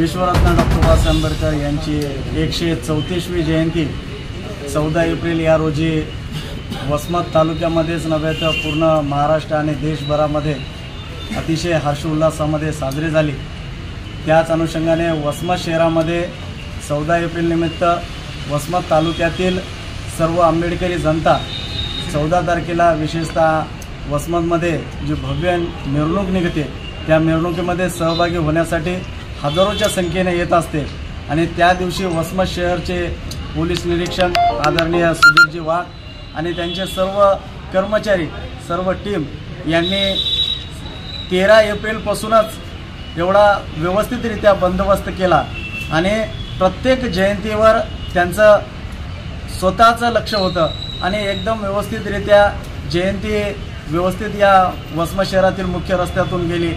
विश्वरत्न doctor Babasaheb Ambedkar यांची 134वी जयंती 14 April या रोजी वसमत तालुक्यामध्येच नव्हे तर पूर्ण महाराष्ट्र आणि देशभरामध्ये अतिशय हर्षोल्लासामध्ये साजरी झाली। त्याच अनुषंगाने वसमत शहरामध्ये 14 एप्रिल निमित्त वसमत तालुक्यातील सर्व आंबेडकरी जनता 14 तारखेला विशेषतः वसमतमध्ये जी भव्य मिरवणूक निघते त्या मिरवणुकीमध्ये सहभागी होण्यासाठी हजारोच्या संख्येने येत असते आणि त्या दिवशी वसमत शहरचे पोलीस निरीक्षक आदरणीय सुधीरजी वाघ आणि त्यांचे सर्व कर्मचारी सर्व टीम यांनी 13 एप्रिलपासूनच एवढा व्यवस्थितरित्या बंदोबस्त केला आणि प्रत्येक जयंतीवर त्यांचं स्वतःचं लक्ष होतं आणि एकदम व्यवस्थितरित्या जयंती व्यवस्थित या वसमत शहरातील मुख्य रस्त्यातून गेली।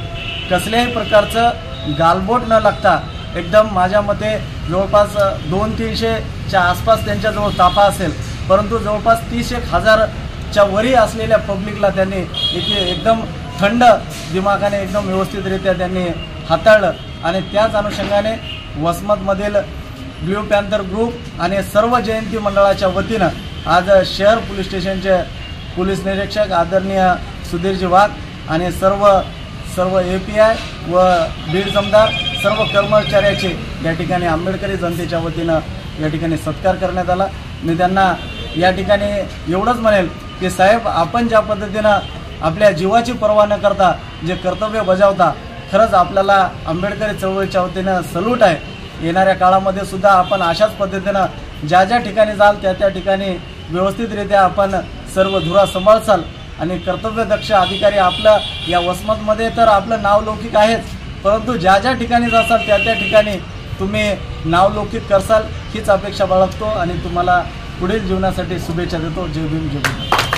कसल्याही प्रकारचं गालबोट न लागता एकदम माझ्या मते जवळपास 200-300च्या आसपास त्यांच्याजवळ ताफा असेल, परंतु जवळपास 30,000च्या वरी असलेल्या पब्लिकला त्यांनी इथे एकदम थंड दिमागाने एकदम व्यवस्थितरित्या त्यांनी हाताळलं आणि त्याच अनुषंगाने वसमतमधील ब्ल्यू पॅन्थर ग्रुप आणि सर्व जयंती मंडळाच्या वतीनं आज शहर पोलीस स्टेशनचे पोलीस निरीक्षक आदरणीय सुधीरजी वाघ आणि सर्व API व बीड जमदार सर्व कर्मचाऱ्याचे या ठिकाणी आंबेडकरी जनतेच्या वतीनं या ठिकाणी सत्कार करण्यात आला। मी त्यांना या ठिकाणी एवढंच म्हणेल की साहेब, आपण ज्या पद्धतीनं आपल्या जीवाची पर्वा न करता जे कर्तव्य बजावता, खरंच आपल्याला आंबेडकरी चळवळीच्या वतीनं सल्यूट आहे। येणाऱ्या काळामध्ये सुद्धा आपण अशाच पद्धतीनं ज्या ज्या ठिकाणी जाल त्या ठिकाणी व्यवस्थितरित्या आपण सर्व धुरा सांभाळसाल आणि कर्तव्यदक्ष अधिकारी आपलं या वसमतमध्ये तर आपलं नावलौकिक आहेच, परंतु ज्या ज्या ठिकाणी जासाल त्या ठिकाणी तुम्ही नावलौकिक करसाल हीच अपेक्षा बाळगतो आणि तुम्हाला पुढील जीवनासाठी शुभेच्छा देतो। जय भीम, जय भीम।